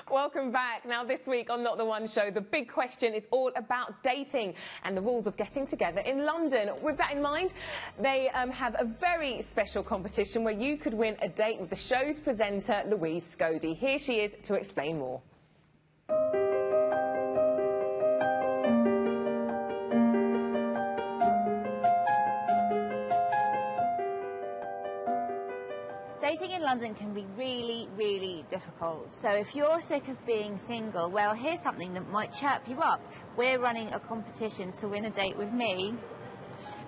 Welcome back. Now this week on Not the One Show, the big question is all about dating and the rules of getting together in London. With that in mind, they have a very special competition where you could win a date with the show's presenter, Louise Scody. Here she is to explain more. Dating in London can be really, really difficult. So if you're sick of being single, well, here's something that might chirp you up. We're running a competition to win a date with me.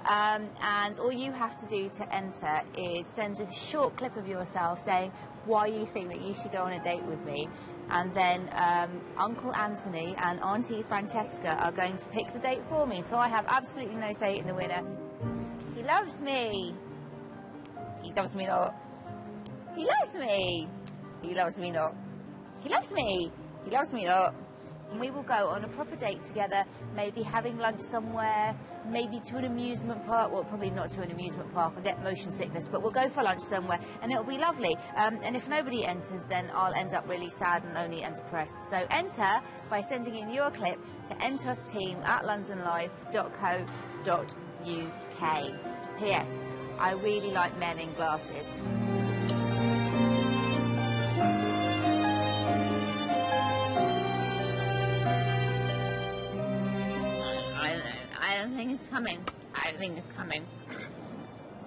And all you have to do to enter is send a short clip of yourself saying why you think that you should go on a date with me. And then Uncle Anthony and Auntie Francesca are going to pick the date for me. So I have absolutely no say in the winner. He loves me. He loves me not. He loves me. He loves me not. He loves me. He loves me not. And we will go on a proper date together, maybe having lunch somewhere, maybe to an amusement park. Well, probably not to an amusement park. I'll get motion sickness, but we'll go for lunch somewhere, and it'll be lovely. And if nobody enters, then I'll end up really sad and lonely and depressed. So enter by sending in your clip to entusteam@londonlive.co.uk. P.S. I really like men in glasses. I don't think it's coming. I don't think it's coming.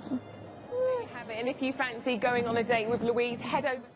There you have it. And if you fancy going on a date with Louise, head over to the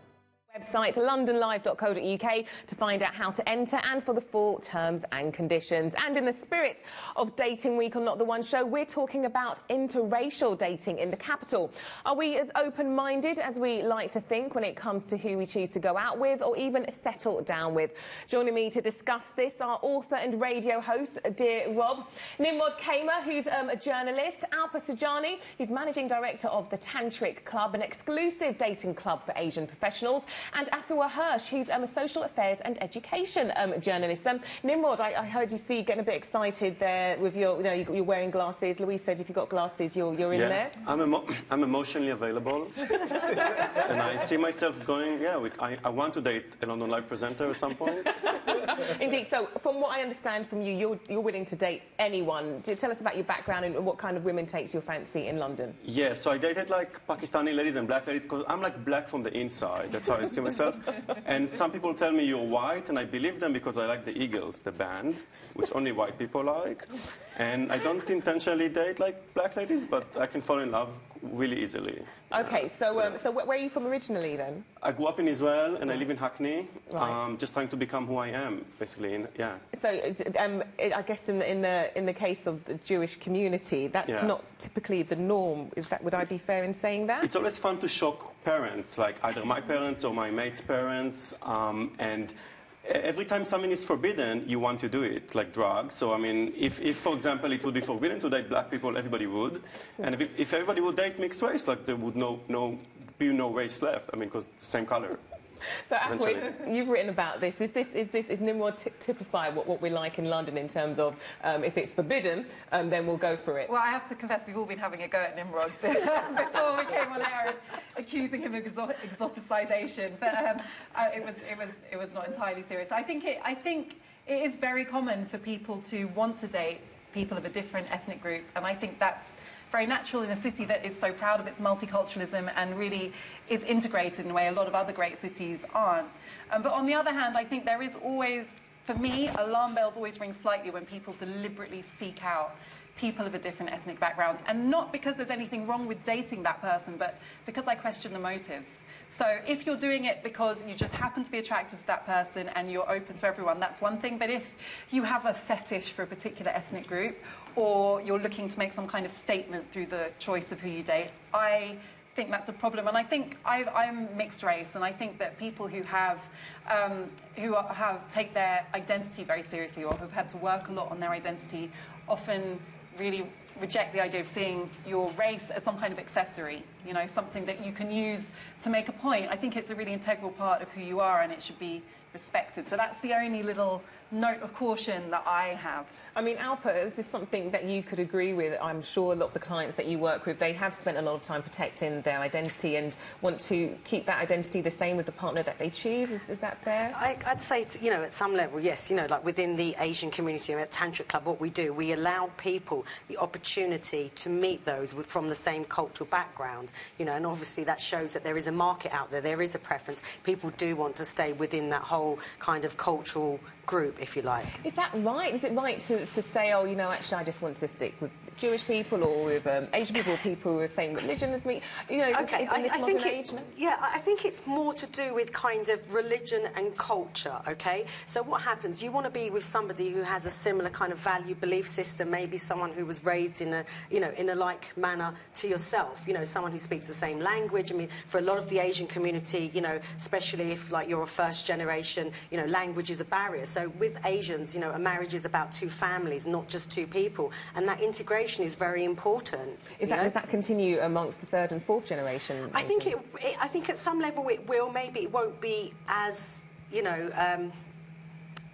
website londonlive.co.uk to find out how to enter and for the full terms and conditions. And in the spirit of Dating Week on Not the One Show, we're talking about interracial dating in the capital. Are we as open-minded as we like to think when it comes to who we choose to go out with or even settle down with? Joining me to discuss this are author and radio host, dear Rob, Nimrod Kamer, who's a journalist, Alpa Sajani, who's managing director of the Tantric Club, an exclusive dating club for Asian professionals, and Afua Hirsch, who's a social affairs and education journalist. Nimrod, I heard you getting a bit excited there with your, you're wearing glasses. Louise said if you've got glasses, you're in there. I'm emotionally available, and I see myself going. Yeah, I want to date a London Live presenter at some point. Indeed. So, from what I understand from you, you're willing to date anyone. Tell us about your background and what kind of women takes your fancy in London. Yeah, so I dated like Pakistani ladies and black ladies because I'm like black from the inside. That's how I see myself. And some people tell me you're white, and I believe them because I like the Eagles, the band, which only white people like. And I don't intentionally date like black ladies, but I can fall in love really easily. Okay, so where are you from originally then? I grew up in Israel, and I live in Hackney, just trying to become who I am, basically. Yeah. So I guess in the case of the Jewish community, that's not typically the norm. Would I be fair in saying that? It's always fun to shock parents, like either my parents or my mate's parents, and every time something is forbidden, you want to do it, like drugs. So, I mean, if for example, it would be forbidden to date black people, everybody would. And if everybody would date mixed race, like there would be no race left. I mean, because it's the same color. So, Afua, you've written about this. Is Nimrod typify what we like in London in terms of if it's forbidden, then we'll go for it? Well, I have to confess, we've all been having a go at Nimrod before we came on air, accusing him of exoticization. But it was not entirely serious. I think it is very common for people to want to date people of a different ethnic group, and I think that's very natural in a city that is so proud of its multiculturalism and really is integrated in a way a lot of other great cities aren't. But on the other hand, I think there is always, for me, alarm bells always ring slightly when people deliberately seek out people of a different ethnic background, and not because there's anything wrong with dating that person, but because I question the motives. So if you're doing it because you just happen to be attracted to that person and you're open to everyone, that's one thing. But if you have a fetish for a particular ethnic group, or you're looking to make some kind of statement through the choice of who you date, I think that's a problem. And I think I'm mixed race, and I think that people who take their identity very seriously or have had to work a lot on their identity often really reject the idea of seeing your race as some kind of accessory, you know, something that you can use to make a point. I think it's a really integral part of who you are, and it should be respected. So that's the only little note of caution that I have. I mean, Alpa, this is something that you could agree with. I'm sure a lot of the clients that you work with, they have spent a lot of time protecting their identity and want to keep that identity the same with the partner that they choose. Is that fair? I'd say, you know, at some level, yes. You know, like within the Asian community at Tantric Club, what we do, we allow people the opportunity to meet those from the same cultural background. You know, and obviously that shows that there is a market out there. There is a preference. People do want to stay within that whole kind of cultural group, if you like. Is that right? Is it right to say, oh, you know, actually I just want to stick with Jewish people or with Asian people or people who are the same religion as me? You know, okay, I think it's more to do with kind of religion and culture, okay? So what happens, you want to be with somebody who has a similar kind of value belief system, maybe someone who was raised in a, you know, in a like manner to yourself, you know, someone who speaks the same language. I mean, for a lot of the Asian community, you know, especially if like you're a first generation, you know, language is a barrier. So with Asians, you know, a marriage is about two families, not just two people, and that integration is very important. Does that continue amongst the third and fourth generation? I think I think at some level it will. Maybe it won't be as, you know,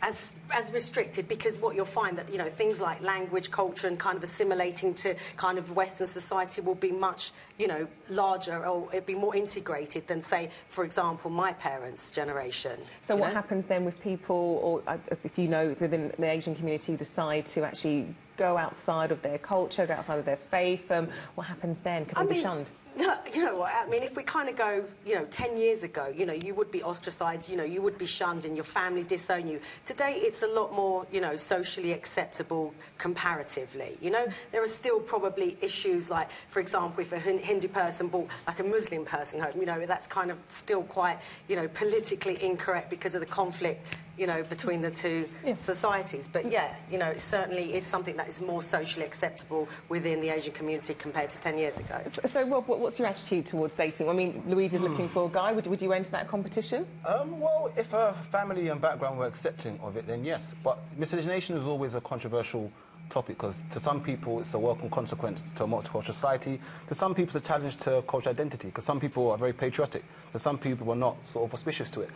as restricted, because what you'll find that, you know, things like language, culture, and kind of assimilating to kind of Western society will be much, you know, larger, or it'd be more integrated than, say, for example, my parents' generation. So what happens then with people, or if you know, within the Asian community decide to actually go outside of their culture, go outside of their faith? What happens then? Can they be shunned? No, you know what, I mean, if we kind of go, you know, 10 years ago, you know, you would be ostracised, you know, you would be shunned and your family disown you. Today, it's a lot more, you know, socially acceptable comparatively, you know. There are still probably issues like, for example, if a Hindu person brought like a Muslim person home, you know, that's kind of still quite, you know, politically incorrect because of the conflict, you know, between the two societies. But yeah, you know, it certainly is something that is more socially acceptable within the Asian community compared to 10 years ago. So Rob, what's your attitude towards dating? I mean, Louise is looking for a guy. Would you enter that competition? Well, if her family and background were accepting of it, then yes. But miscegenation is always a controversial topic, because to some people it's a welcome consequence to a multicultural society. To some people it's a challenge to cultural identity, because some people are very patriotic. To some people are not sort of auspicious to it.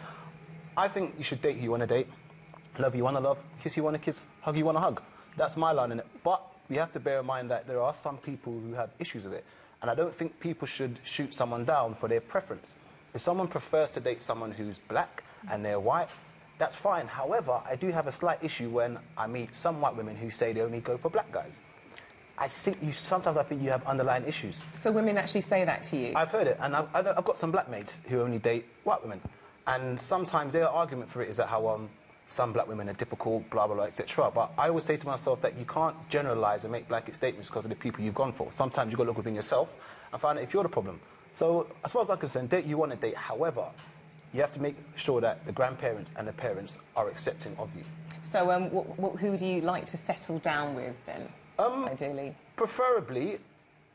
I think you should date who you want to date, love who you want to love, kiss who you want to kiss, hug who you want to hug. That's my line in it. But we have to bear in mind that there are some people who have issues with it. And I don't think people should shoot someone down for their preference. If someone prefers to date someone who's black and they're white, that's fine. However, I do have a slight issue when I meet some white women who say they only go for black guys. Sometimes I think you have underlying issues. So women actually say that to you? I've heard it, and I've got some black mates who only date white women. And sometimes their argument for it is that how some black women are difficult, blah, blah, blah, etc. But I always say to myself that you can't generalise and make blanket statements because of the people you've gone for. Sometimes you've got to look within yourself and find out if you're the problem. So as far as I'm concerned, date you want to date. However, you have to make sure that the grandparents and the parents are accepting of you. So who do you like to settle down with then, ideally? Preferably,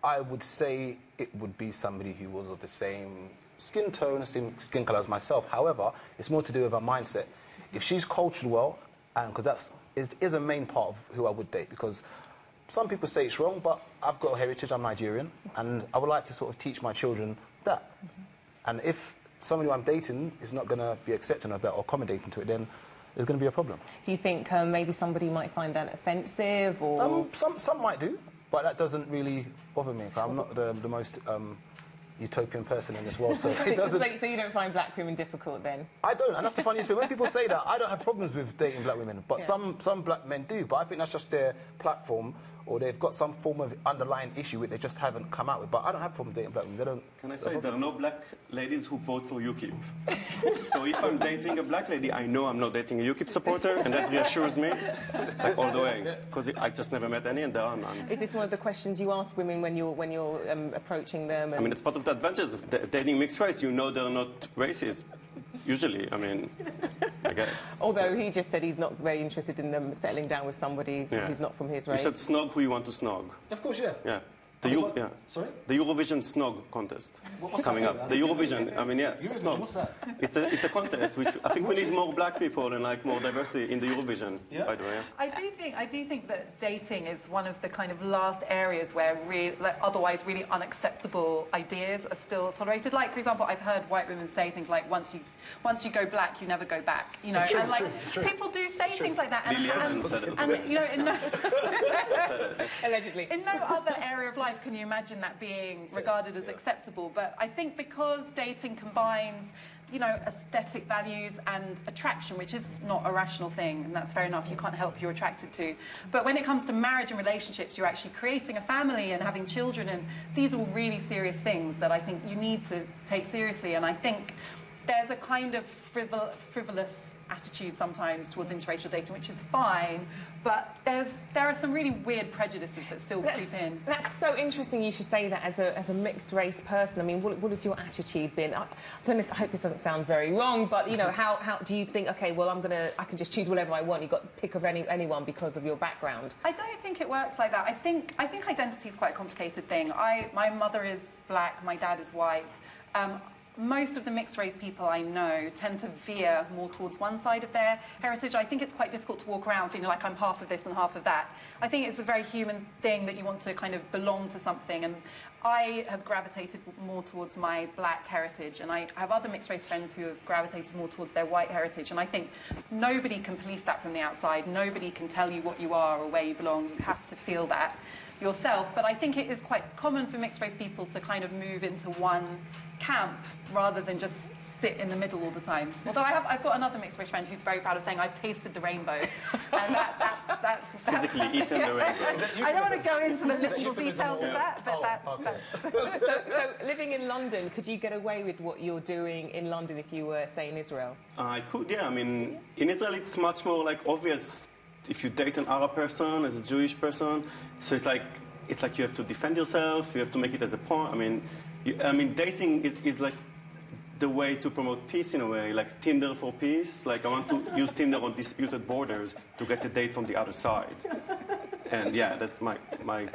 I would say it would be somebody who was of the same skin tone, same skin colour as myself. However, it's more to do with her mindset. If she's cultured well, and because that is a main part of who I would date, because some people say it's wrong, but I've got a heritage, I'm Nigerian, and I would like to sort of teach my children that. And if somebody who I'm dating is not going to be accepting of that or accommodating to it, then there's going to be a problem. Do you think maybe somebody might find that offensive, or...? Some might do, but that doesn't really bother me. I'm not the most utopian person in this world, so it doesn't... So you don't find black women difficult then? I don't, and that's the funniest thing. When people say that, I don't have problems with dating black women, but some black men do. But I think that's just their platform, or they've got some form of underlying issue which they just haven't come out with. But I don't have a problem dating black women. They don't. Can I say there are no black ladies who vote for UKIP? So if I'm dating a black lady, I know I'm not dating a UKIP supporter, and that reassures me, like all the way, because I just never met any, and there are none. Is this one of the questions you ask women when you're approaching them? I mean, it's part of the advantage of dating mixed race. You know they're not racist. Usually, I mean, I guess. Although he just said he's not very interested in them settling down with somebody who's not from his race. You said snog who you want to snog. Of course, yeah. Yeah. Sorry? The Eurovision Snog contest is coming up. The Eurovision, I mean, yeah, Snog. What's that? It's a contest which I think we need more black people and like more diversity in the Eurovision. Yeah. By the way. Yeah. I do think that dating is one of the kind of last areas where otherwise really unacceptable ideas are still tolerated. Like, for example, I've heard white women say things like, once you go black, you never go back. You know, It's true, and it's like true, it's true. people do say things like that, Lily Allen said it as well. and you know, Allegedly. in no other area of life can you imagine that being regarded as acceptable. But I think because dating combines, you know, aesthetic values and attraction, which is not a rational thing, and that's fair enough, you can't help who you're attracted to. But when it comes to marriage and relationships, you're actually creating a family and having children, and these are all really serious things that I think you need to take seriously. And I think there's a kind of frivolous attitude sometimes towards interracial dating, which is fine, but there are some really weird prejudices that still creep in. That's so interesting you should say that as a mixed race person. I mean, what has your attitude been? I don't know, I hope this doesn't sound very wrong, but you know, how do you think, okay, well, I can just choose whatever I want, you've got to pick of anyone because of your background? I don't think it works like that. I think identity is quite a complicated thing. My mother is black, my dad is white. Most of the mixed race people I know tend to veer more towards one side of their heritage. I think it's quite difficult to walk around feeling like I'm half of this and half of that. I think it's a very human thing that you want to kind of belong to something, and I have gravitated more towards my black heritage, and I have other mixed race friends who have gravitated more towards their white heritage, and I think nobody can police that from the outside. Nobody can tell you what you are or where you belong. You have to feel that yourself. But I think it is quite common for mixed race people to kind of move into one camp rather than just sit in the middle all the time. Although I've got another mixed race friend who's very proud of saying I've tasted the rainbow, and that's physically eaten the rainbow. I don't want to go into the little details of that, but So living in London, could you get away with what you're doing in London if you were, say, in Israel? I could, yeah. I mean, in Israel it's much more like obvious if you date an Arab person as a Jewish person. So it's like you have to defend yourself. You have to make it as a point. I mean, dating is like the way to promote peace in a way, like Tinder for peace. Like I want to use Tinder on disputed borders to get a date from the other side. And yeah, that's my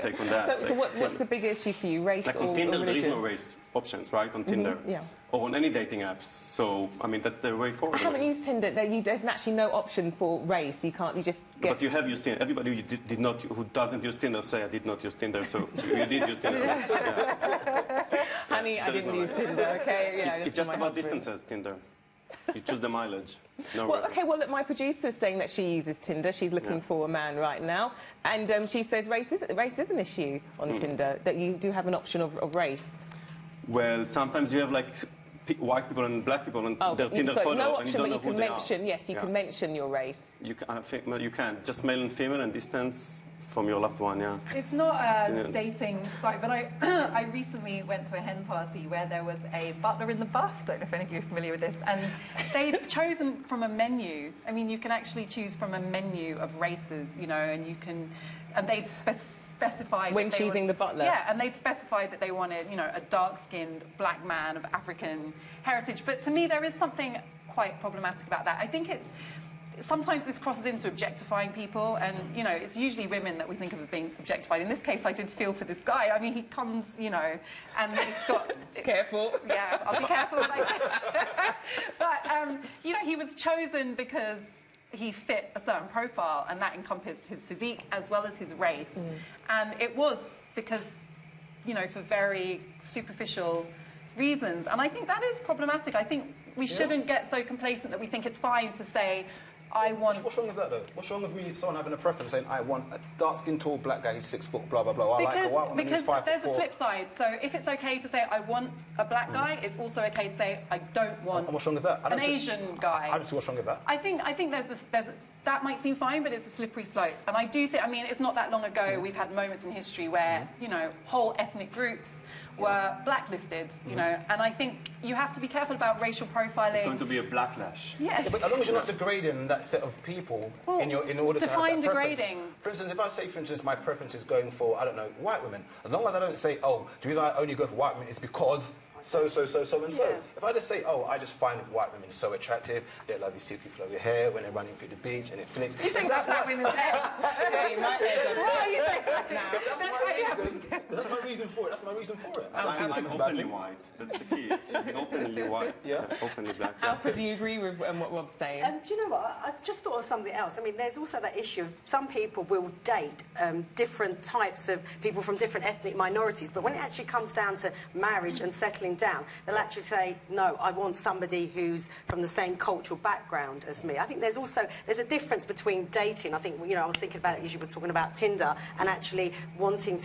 take on that. So what's the big issue for you, race like or on Tinder, religion? there is no race options, right? On Tinder, yeah. Or on any dating apps. So I mean, that's the way forward. I haven't used Tinder. There's actually no option for race. You can't. You just get. But you have used Tinder. Everybody who doesn't use Tinder say I did not use Tinder. So you did use Tinder. Yeah. Honey, I didn't use Tinder. Okay, yeah. It's just about distances, Tinder. You choose the mileage. No well, okay, well, look, my producer's saying that she uses Tinder. She's looking for a man right now. And she says race is an issue on Tinder, that you do have an option of race. Well, sometimes you have, like, white people and black people and their Tinder photo, no option, and you don't know who they are. Yes, you can mention your race. You can. Just male and female and distance from your loved one, yeah. It's not a dating site, but I recently went to a hen party where there was a butler in the buff. Don't know if any of you are familiar with this. And they'd chosen from a menu. I mean, you can actually choose from a menu of races, you know, and they'd specified when choosing the butler. Yeah, and they'd specified that they wanted, you know, a dark-skinned black man of African heritage. But to me, there is something quite problematic about that. I think sometimes this crosses into objectifying people, and, you know, it's usually women that we think of as being objectified. In this case, I did feel for this guy. I mean, he comes, you know, and he's got... Careful. Yeah, I'll be careful. But, you know, he was chosen because he fit a certain profile, and that encompassed his physique as well as his race. And it was because, you know, for very superficial reasons. And I think that is problematic. I think we shouldn't get so complacent that we think it's fine to say, I want... What's wrong with that, though? What's wrong with me, someone having a preference, saying, I want a dark-skinned, tall, black guy who's 6 foot, blah, blah, blah. Because, I like a white woman who's 5 foot 4. Because there's a flip side. So if it's okay to say, I want a black guy, it's also okay to say, I don't want what's wrong with that? an Asian guy. I don't see what's wrong with that. I think that might seem fine, but it's a slippery slope. And I do think, I mean, it's not that long ago we've had moments in history where, you know, whole ethnic groups were blacklisted, you know, and I think you have to be careful about racial profiling. It's going to be a backlash. Yes. Yeah, but as long as you're not degrading that set of people in order to have that degrading. preference. For instance, if I say, for instance, my preference is going for, I don't know, white women, as long as I don't say, oh, the reason I only go for white women is because so and so. Yeah. If I just say, oh, I just find white women so attractive, they love you silky flowy hair when they're running through the beach and it flicks. You think that's black women's hair? Hey, my hair's on. Why are you saying that now? That's my reason reason for it. I am openly white. That's the key. It should be openly white. Yeah. Openly black. Alfred, do you agree with what Rob's saying? Do you know what? I just thought of something else. I mean, there's also that issue of some people will date different types of people from different ethnic minorities, but when it actually comes down to marriage and settling down, they'll actually say, no, I want somebody who's from the same cultural background as me. I think there's a difference between dating. I think, I was thinking about it as you were talking about Tinder, and actually wanting to